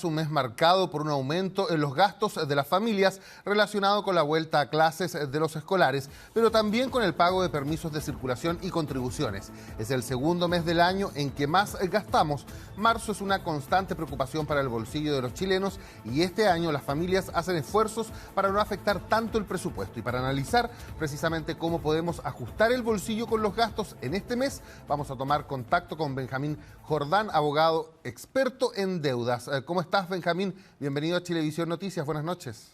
Un mes marcado por un aumento en los gastos de las familias relacionado con la vuelta a clases de los escolares, pero también con el pago de permisos de circulación y contribuciones. Es el segundo mes del año en que más gastamos. Marzo es una constante preocupación para el bolsillo de los chilenos y este año las familias hacen esfuerzos para no afectar tanto el presupuesto. Y para analizar precisamente cómo podemos ajustar el bolsillo con los gastos en este mes, vamos a tomar contacto con Benjamín Jordán, abogado experto en deudas. ¿Cómo estás, Benjamín? Bienvenido a Chilevisión Noticias. Buenas noches.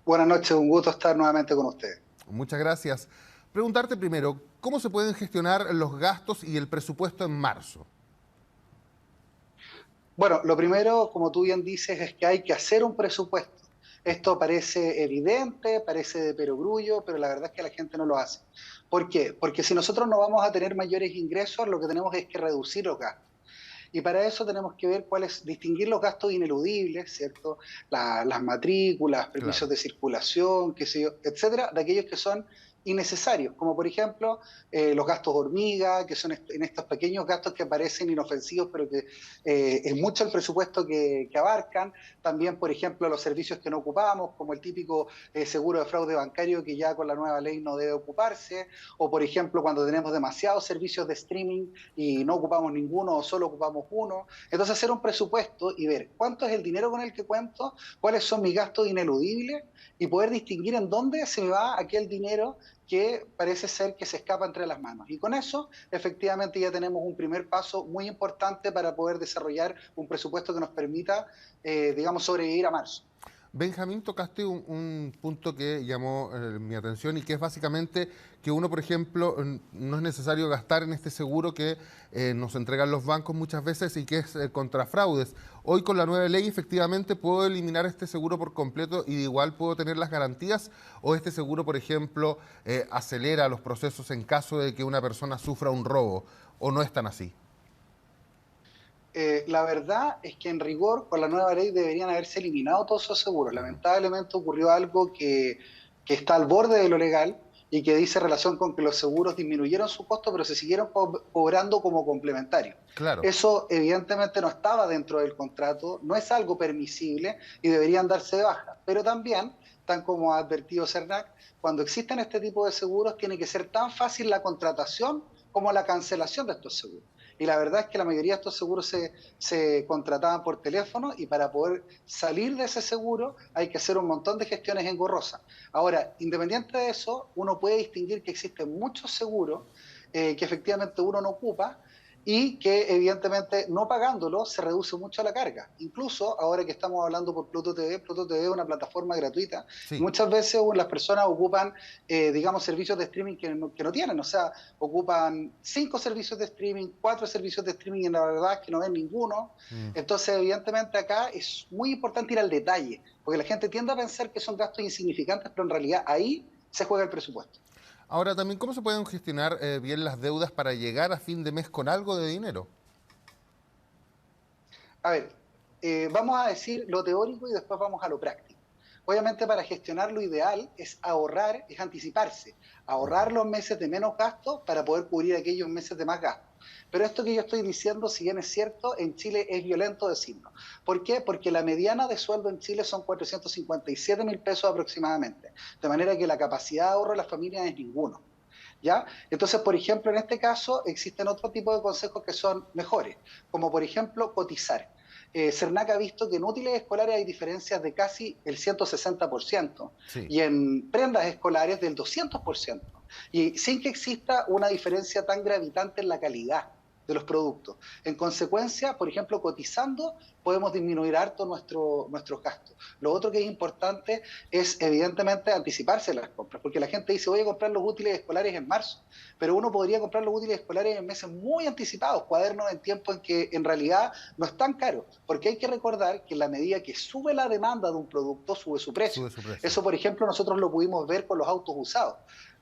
Buenas noches, un gusto estar nuevamente con usted. Muchas gracias. Preguntarte primero, ¿cómo se pueden gestionar los gastos y el presupuesto en marzo? Bueno, lo primero, como tú bien dices, es que hay que hacer un presupuesto. Esto parece evidente, parece de perogrullo, pero la verdad es que la gente no lo hace. ¿Por qué? Porque si nosotros no vamos a tener mayores ingresos, lo que tenemos es que reducir los gastos. Y para eso tenemos que ver cuáles, distinguir los gastos ineludibles, ¿cierto? Las matrículas, permisos Claro. de circulación, qué sé yo, etcétera, de aquellos que son innecesarios, como por ejemplo los gastos hormiga, que son en estos pequeños gastos que parecen inofensivos, pero que es mucho el presupuesto que abarcan. También, por ejemplo, los servicios que no ocupamos, como el típico seguro de fraude bancario que ya con la nueva ley no debe ocuparse, o por ejemplo, cuando tenemos demasiados servicios de streaming y no ocupamos ninguno o solo ocupamos uno. Entonces, hacer un presupuesto y ver cuánto es el dinero con el que cuento, cuáles son mis gastos ineludibles y poder distinguir en dónde se me va aquel dinero que parece ser que se escapa entre las manos. Y con eso, efectivamente, ya tenemos un primer paso muy importante para poder desarrollar un presupuesto que nos permita, digamos, sobrevivir a marzo. Benjamín, tocaste un punto que llamó mi atención y que es básicamente que uno, por ejemplo, no es necesario gastar en este seguro que nos entregan los bancos muchas veces y que es contra fraudes. Hoy con la nueva ley efectivamente puedo eliminar este seguro por completo y igual puedo tener las garantías, o este seguro, por ejemplo, acelera los procesos en caso de que una persona sufra un robo, o no es tan así. La verdad es que en rigor con la nueva ley deberían haberse eliminado todos esos seguros. Ujú. Lamentablemente ocurrió algo que está al borde de lo legal y que dice relación con que los seguros disminuyeron su costo, pero se siguieron cobrando como complementarios. Claro. Eso evidentemente no estaba dentro del contrato, no es algo permisible y deberían darse de baja. Pero también, tan como ha advertido CERNAC, cuando existen este tipo de seguros tiene que ser tan fácil la contratación como la cancelación de estos seguros. Y la verdad es que la mayoría de estos seguros se contrataban por teléfono y para poder salir de ese seguro hay que hacer un montón de gestiones engorrosas. Ahora, independiente de eso, uno puede distinguir que existen muchos seguros que efectivamente uno no ocupa y que evidentemente no pagándolo se reduce mucho la carga. Incluso ahora que estamos hablando por Pluto TV, Pluto TV es una plataforma gratuita y Sí. muchas veces las personas ocupan, digamos, servicios de streaming que no tienen, o sea, ocupan 5 servicios de streaming, 4 servicios de streaming y la verdad es que no ven ninguno. Mm. Entonces, evidentemente acá es muy importante ir al detalle, porque la gente tiende a pensar que son gastos insignificantes, pero en realidad ahí se juega el presupuesto. Ahora también, ¿cómo se pueden gestionar bien las deudas para llegar a fin de mes con algo de dinero? A ver, vamos a decir lo teórico y después vamos a lo práctico. Obviamente para gestionar lo ideal es ahorrar, es anticiparse, Ujú. ahorrar los meses de menos gasto para poder cubrir aquellos meses de más gasto. Pero esto que yo estoy diciendo, si bien es cierto, en Chile es violento decirlo. ¿Por qué? Porque la mediana de sueldo en Chile son 457.000 pesos aproximadamente. De manera que la capacidad de ahorro de las familias es ninguno. ¿Ya? Entonces, por ejemplo, en este caso existen otro tipo de consejos que son mejores, como por ejemplo cotizar. CERNAC ha visto que en útiles escolares hay diferencias de casi el 160% Sí. y en prendas escolares del 200%, y sin que exista una diferencia tan gravitante en la calidad de los productos. En consecuencia, por ejemplo, cotizando podemos disminuir harto nuestros gastos. Lo otro que es importante es evidentemente anticiparse las compras, porque la gente dice voy a comprar los útiles escolares en marzo, pero uno podría comprar los útiles escolares en meses muy anticipados, cuadernos en tiempo en que en realidad no es tan caro, porque hay que recordar que en la medida que sube la demanda de un producto, sube su precio. Sube su precio. Eso, por ejemplo, nosotros lo pudimos ver con los autos usados.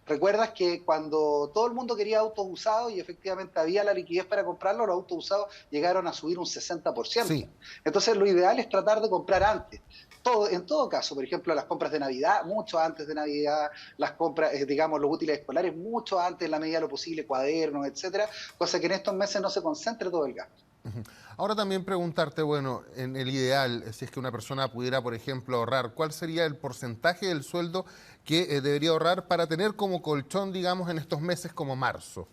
¿Recuerdas que cuando todo el mundo quería autos usados y efectivamente había la liquidez para comprarlos, los autos usados llegaron a subir un 60%? Sí. Entonces, lo ideal es tratar de comprar antes. En todo caso, por ejemplo, las compras de Navidad, mucho antes de Navidad, las compras, digamos, los útiles escolares, mucho antes, en la medida de lo posible, cuadernos, etcétera, cosa que en estos meses no se concentre todo el gasto. Ujú. Ahora también preguntarte, bueno, en el ideal, si es que una persona pudiera, por ejemplo, ahorrar, ¿cuál sería el porcentaje del sueldo que debería ahorrar para tener como colchón, digamos, en estos meses como marzo?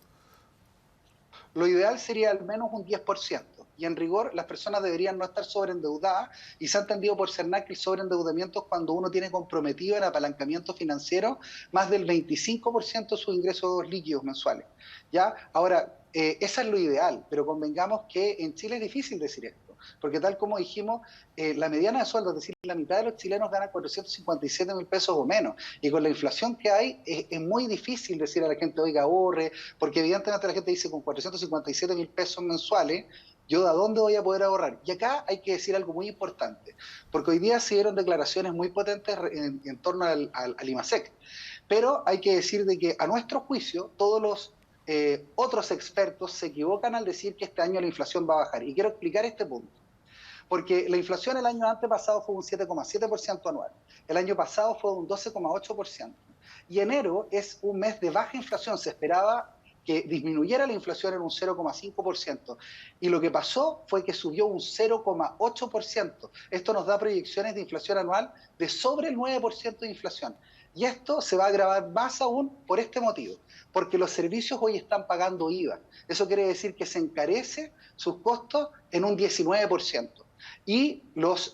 Lo ideal sería al menos un 10%. Y en rigor, las personas deberían no estar sobreendeudadas y se ha entendido por CERNAC que el sobreendeudamiento es cuando uno tiene comprometido en apalancamiento financiero más del 25% de sus ingresos líquidos mensuales. ¿Ya? Ahora, eso es lo ideal, pero convengamos que en Chile es difícil decir esto, porque tal como dijimos, la mediana de sueldo, es decir, la mitad de los chilenos gana 457.000 pesos o menos, y con la inflación que hay, es muy difícil decir a la gente, oiga, ahorre, porque evidentemente la gente dice, con 457.000 pesos mensuales, ¿yo de dónde voy a poder ahorrar? Y acá hay que decir algo muy importante, porque hoy día se dieron declaraciones muy potentes en torno al IMASEC, pero hay que decir de que a nuestro juicio todos los otros expertos se equivocan al decir que este año la inflación va a bajar. Y quiero explicar este punto. Porque la inflación el año antepasado fue un 7,7% anual. El año pasado fue un 12,8%. Y enero es un mes de baja inflación. Se esperaba que disminuyera la inflación en un 0,5%. Y lo que pasó fue que subió un 0,8%. Esto nos da proyecciones de inflación anual de sobre el 9% de inflación. Y esto se va a agravar más aún por este motivo, porque los servicios hoy están pagando IVA. Eso quiere decir que se encarece sus costos en un 19%. Y los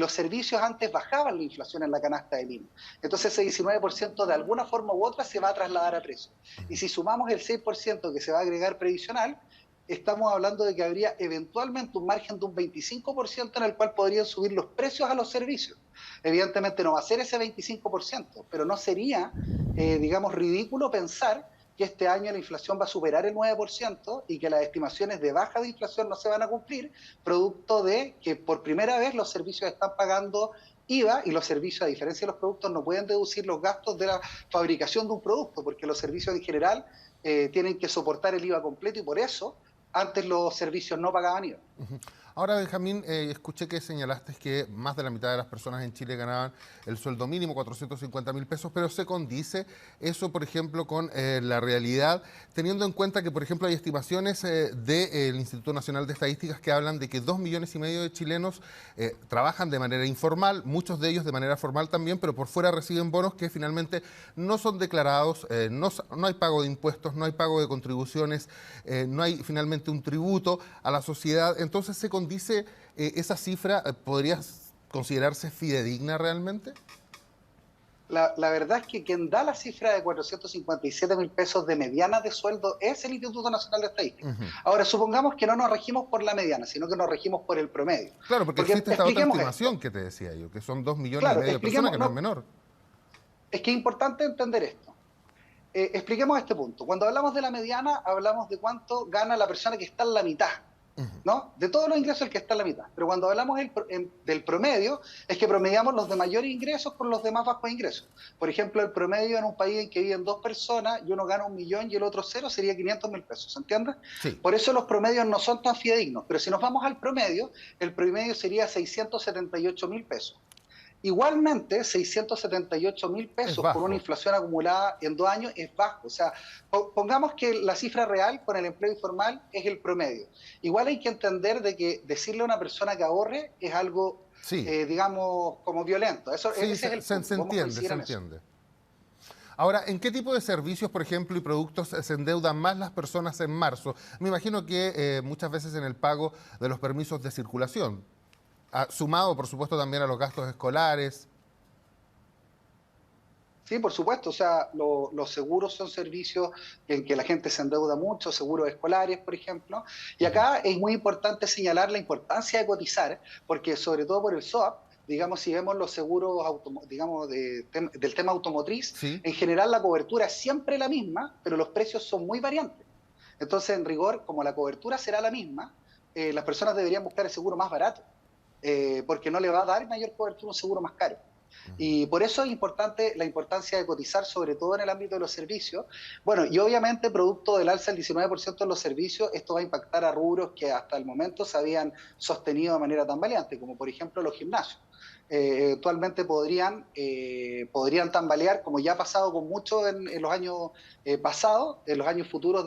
servicios antes bajaban la inflación en la canasta del INE. Entonces ese 19% de alguna forma u otra se va a trasladar a precios. Y si sumamos el 6% que se va a agregar previsional, estamos hablando de que habría eventualmente un margen de un 25% en el cual podrían subir los precios a los servicios. Evidentemente no va a ser ese 25%, pero no sería, digamos, ridículo pensar que este año la inflación va a superar el 9% y que las estimaciones de baja de inflación no se van a cumplir, producto de que por primera vez los servicios están pagando IVA, y los servicios, a diferencia de los productos, no pueden deducir los gastos de la fabricación de un producto, porque los servicios en general tienen que soportar el IVA completo, y por eso antes los servicios no pagaban IVA. Ujú. Ahora, Benjamín, escuché que señalaste que más de la mitad de las personas en Chile ganaban el sueldo mínimo, 450.000 pesos, pero se condice eso, por ejemplo, con la realidad, teniendo en cuenta que, por ejemplo, hay estimaciones del Instituto Nacional de Estadísticas que hablan de que 2,5 millones de chilenos trabajan de manera informal, muchos de ellos de manera formal también, pero por fuera reciben bonos que finalmente no son declarados, no hay pago de impuestos, no hay pago de contribuciones, no hay finalmente un tributo a la sociedad. Entonces se condice esa cifra, ¿podría considerarse fidedigna realmente? La verdad es que quien da la cifra de 457.000 pesos de mediana de sueldo es el Instituto Nacional de Estadística. Ujú. Ahora, supongamos que no nos regimos por la mediana, sino que nos regimos por el promedio. Claro, porque Porque existe esta otra expliquemos estimación esto. que te decía yo, que son 2,5 millones de personas, Expliquemos, que no es no, menor. es que es importante entender esto. Expliquemos este punto. Cuando hablamos de la mediana, hablamos de cuánto gana la persona que está en la mitad, Ujú. ¿no? De todos los ingresos, el que está en la mitad. Pero cuando hablamos del promedio, es que promediamos los de mayores ingresos con los de más bajos ingresos. Por ejemplo, el promedio en un país en que viven dos personas y uno gana 1.000.000 y el otro cero, sería 500.000 pesos, ¿se entiende? Sí. Por eso los promedios no son tan fidedignos. Pero si nos vamos al promedio, el promedio sería 678.000 pesos. Igualmente, 678.000 Es pesos por una bajo. inflación acumulada en 2 años es bajo. O sea, pongamos que la cifra real con el empleo informal es el promedio. Igual hay que entender de que decirle a una persona que ahorre es algo, Sí, digamos, como violento. sí, Ese es el se punto. Vamos a entiende, coincidir se en eso. entiende. Ahora, ¿en qué tipo de servicios, por ejemplo, y productos se endeudan más las personas en marzo? Me imagino que muchas veces en el pago de los permisos de circulación, sumado, por supuesto, también a los gastos escolares. Sí, por supuesto. O sea, los seguros son servicios en que la gente se endeuda mucho, seguros escolares, por ejemplo. Y Ujú. acá es muy importante señalar la importancia de cotizar, porque sobre todo por el SOAP, digamos, si vemos los seguros, digamos, del tema automotriz, Sí. en general la cobertura es siempre la misma, pero los precios son muy variantes. Entonces, en rigor, como la cobertura será la misma, las personas deberían buscar el seguro más barato, porque no le va a dar mayor cobertura un seguro más caro. Y por eso es importante la importancia de cotizar, sobre todo en el ámbito de los servicios. Bueno, y obviamente, producto del alza del 19% en los servicios, esto va a impactar a rubros que hasta el momento se habían sostenido de manera tan valiente, como por ejemplo los gimnasios. Eventualmente podrían tambalear, como ya ha pasado con muchos en los años pasados, en los años futuros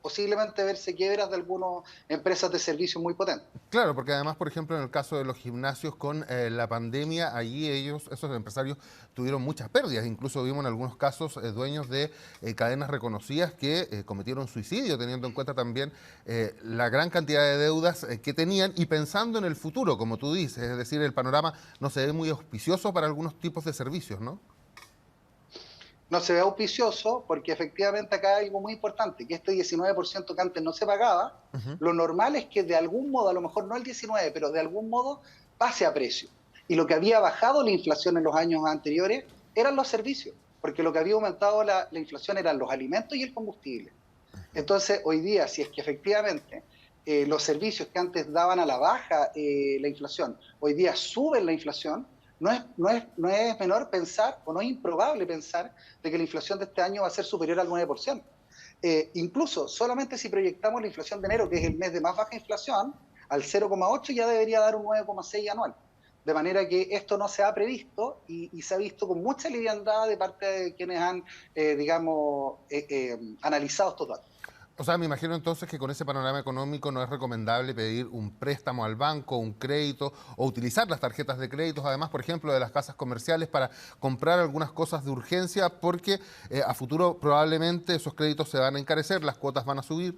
posiblemente verse quiebras de algunas empresas de servicios muy potentes. Claro, porque además, por ejemplo, en el caso de los gimnasios con la pandemia, allí esos empresarios tuvieron muchas pérdidas. Incluso vimos en algunos casos dueños de cadenas reconocidas que cometieron suicidio, teniendo en cuenta también la gran cantidad de deudas que tenían y pensando en el futuro, como tú dices. Es decir, el panorama no se ve muy auspicioso para algunos tipos de servicios, ¿no? No se ve auspicioso porque efectivamente acá hay algo muy importante, que este 19% que antes no se pagaba, Ujú. lo normal es que de algún modo, a lo mejor no el 19, pero de algún modo pase a precio. Y lo que había bajado la inflación en los años anteriores eran los servicios, porque lo que había aumentado la inflación eran los alimentos y el combustible. Entonces, hoy día, si es que efectivamente los servicios que antes daban a la baja la inflación, hoy día suben la inflación, no es menor pensar, o no es improbable pensar, de que la inflación de este año va a ser superior al 9%. Incluso, solamente si proyectamos la inflación de enero, que es el mes de más baja inflación, al 0,8 ya debería dar un 9,6 anual. De manera que esto no se ha previsto y se ha visto con mucha liviandad de parte de quienes han, analizado estos datos. O sea, me imagino entonces que con ese panorama económico no es recomendable pedir un préstamo al banco, un crédito o utilizar las tarjetas de créditos, además, por ejemplo, de las casas comerciales para comprar algunas cosas de urgencia porque a futuro probablemente esos créditos se van a encarecer, las cuotas van a subir.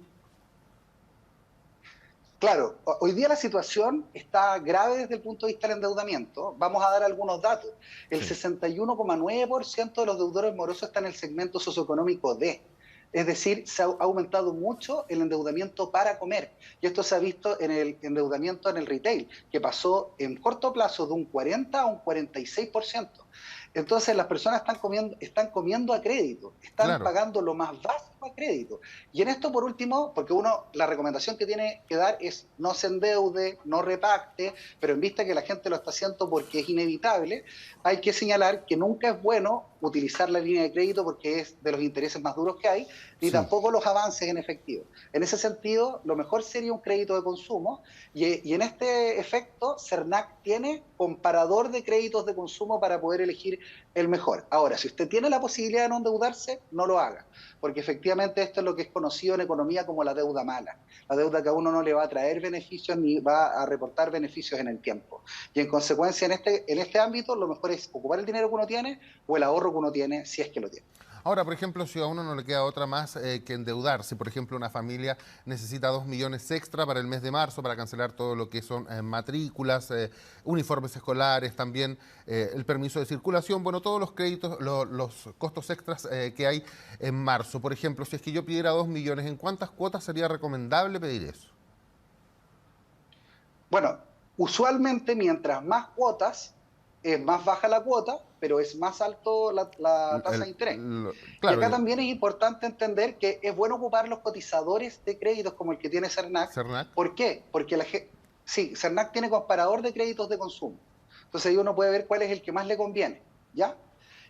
Claro, hoy día la situación está grave desde el punto de vista del endeudamiento. Vamos a dar algunos datos. El Sí, 61,9% de los deudores morosos está en el segmento socioeconómico D. Es decir, se ha aumentado mucho el endeudamiento para comer. Y esto se ha visto en el endeudamiento en el retail, que pasó en corto plazo de un 40 a un 46%. Entonces las personas están comiendo a crédito, están claro. pagando lo más básico a crédito. Y en esto, por último, porque uno, la recomendación que tiene que dar es no se endeude, no repacte, pero en vista que la gente lo está haciendo porque es inevitable, hay que señalar que nunca es bueno utilizar la línea de crédito porque es de los intereses más duros que hay, ni Sí. tampoco los avances en efectivo. En ese sentido, lo mejor sería un crédito de consumo y en este efecto, CERNAC tiene comparador de créditos de consumo para poder elegir el mejor. Ahora, si usted tiene la posibilidad de no endeudarse, no lo haga, porque efectivamente esto es lo que es conocido en economía como la deuda mala, la deuda que a uno no le va a traer beneficios ni va a reportar beneficios en el tiempo. Y en consecuencia, en este ámbito, lo mejor es ocupar el dinero que uno tiene o el ahorro que uno tiene, si es que lo tiene. Ahora, por ejemplo, si a uno no le queda otra más que endeudarse, por ejemplo, una familia necesita 2 millones extra para el mes de marzo para cancelar todo lo que son matrículas, uniformes escolares, también el permiso de circulación, bueno, todos los créditos, los costos extras que hay en marzo. Por ejemplo, si es que yo pidiera 2 millones, ¿en cuántas cuotas sería recomendable pedir eso? Bueno, usualmente mientras más cuotas, es más baja la cuota, pero es más alto la tasa de interés. Y Claro, acá también es importante entender que es bueno ocupar los cotizadores de créditos como el que tiene CERNAC. CERNAC, ¿Por qué? Porque sí, CERNAC tiene comparador de créditos de consumo. Entonces ahí uno puede ver cuál es el que más le conviene, ¿ya?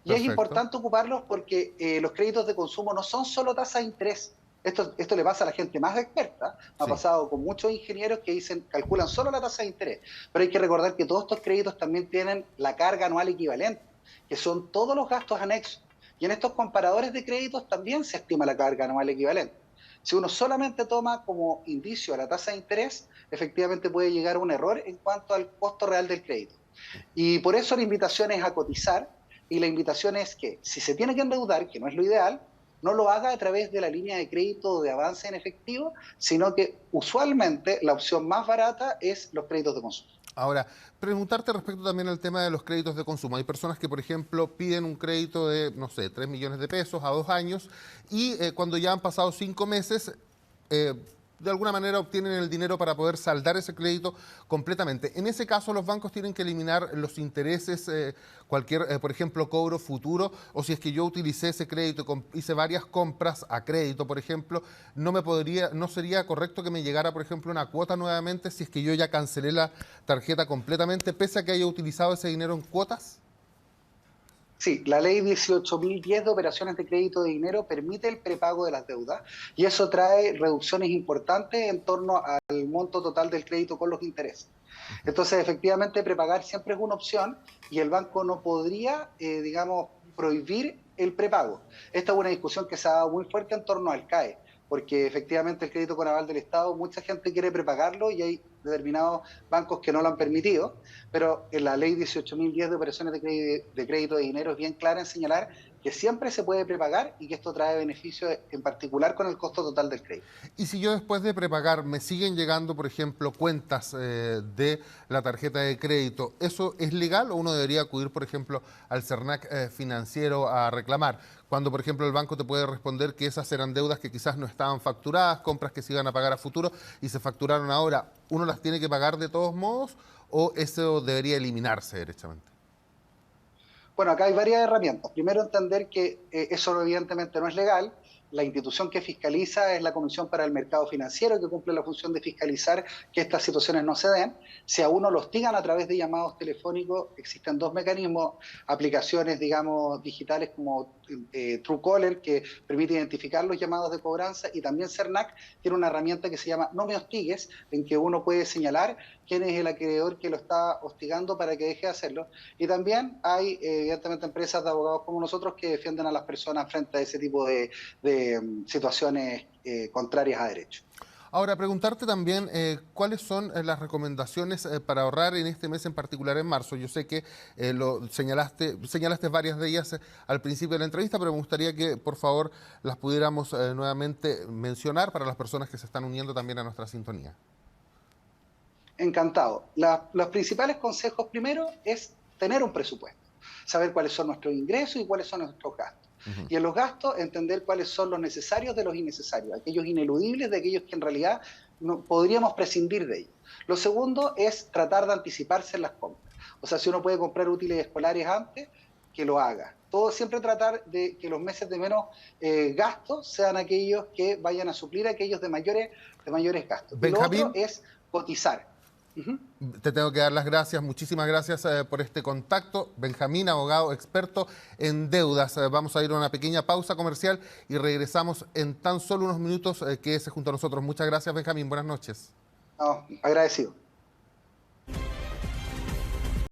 Y es perfecto. importante ocuparlos porque los créditos de consumo no son solo tasa de interés. Esto le pasa a la gente más experta. Me ha Sí, pasado con muchos ingenieros que calculan solo la tasa de interés. Pero hay que recordar que todos estos créditos también tienen la carga anual equivalente, que son todos los gastos anexos. Y en estos comparadores de créditos también se estima la carga anual equivalente. Si uno solamente toma como indicio a la tasa de interés, efectivamente puede llegar a un error en cuanto al costo real del crédito. Y por eso la invitación es a cotizar y la invitación es que si se tiene que endeudar, que no es lo ideal, no lo haga a través de la línea de crédito de avance en efectivo, sino que usualmente la opción más barata es los créditos de consumo. ahora, preguntarte respecto también al tema de los créditos de consumo. Hay personas que, por ejemplo, piden un crédito de, no sé, 3 millones de pesos a 2 años y cuando ya han pasado 5 meses, eh, de alguna manera obtienen el dinero para poder saldar ese crédito completamente. En ese caso, los bancos tienen que eliminar los intereses, cualquier, por ejemplo, cobro futuro, o si es que yo utilicé ese crédito, hice varias compras a crédito, por ejemplo, no sería correcto que me llegara, por ejemplo, una cuota nuevamente si es que yo ya cancelé la tarjeta completamente, pese a que haya utilizado ese dinero en cuotas. Sí, la ley 18.010 de operaciones de crédito de dinero permite el prepago de las deudas y eso trae reducciones importantes en torno al monto total del crédito con los intereses. Entonces, efectivamente, prepagar siempre es una opción y el banco no podría, digamos, prohibir el prepago. Esta es una discusión que se ha dado muy fuerte en torno al CAE, porque efectivamente el crédito con aval del Estado, mucha gente quiere prepagarlo y hay determinados bancos que no lo han permitido, pero en la ley 18.010 de operaciones de crédito de dinero es bien clara en señalar que siempre se puede prepagar y que esto trae beneficios en particular con el costo total del crédito. Y si yo después de prepagar me siguen llegando, por ejemplo, cuentas de la tarjeta de crédito, ¿eso es legal o uno debería acudir, por ejemplo, al CERNAC financiero a reclamar? Cuando, por ejemplo, el banco te puede responder que esas eran deudas que quizás no estaban facturadas, compras que se iban a pagar a futuro y se facturaron ahora, ¿uno las tiene que pagar de todos modos o eso debería eliminarse derechamente? Bueno, acá hay varias herramientas. Primero, entender que eso evidentemente no es legal. La institución que fiscaliza es la Comisión para el Mercado Financiero, que cumple la función de fiscalizar que estas situaciones no se den. Si a uno lo hostigan a través de llamados telefónicos, existen dos mecanismos, aplicaciones, digamos, digitales como Truecaller, que permite identificar los llamados de cobranza, y también CERNAC tiene una herramienta que se llama No me hostigues, en que uno puede señalar quién es el acreedor que lo está hostigando para que deje de hacerlo. Y también hay, evidentemente, empresas de abogados como nosotros que defienden a las personas frente a ese tipo de situaciones contrarias a derecho. Ahora, preguntarte también cuáles son las recomendaciones para ahorrar en este mes en particular en marzo. Yo sé que lo señalaste varias de ellas al principio de la entrevista, pero me gustaría que por favor las pudiéramos nuevamente mencionar para las personas que se están uniendo también a nuestra sintonía. Encantado. Los principales consejos primero es tener un presupuesto, saber cuáles son nuestros ingresos y cuáles son nuestros gastos. Y en los gastos, entender cuáles son los necesarios de los innecesarios, aquellos ineludibles de aquellos que en realidad no podríamos prescindir de ellos. Lo segundo es tratar de anticiparse en las compras. O sea, si uno puede comprar útiles escolares antes, que lo haga. Todo siempre tratar de que los meses de menos gastos sean aquellos que vayan a suplir aquellos de mayores gastos. Y lo otro es cotizar. Te tengo que dar las gracias, muchísimas gracias por este contacto. Benjamín, abogado experto en deudas. Vamos a ir a una pequeña pausa comercial y regresamos en tan solo unos minutos quédese junto a nosotros. Muchas gracias, Benjamín. Buenas noches. No, agradecido.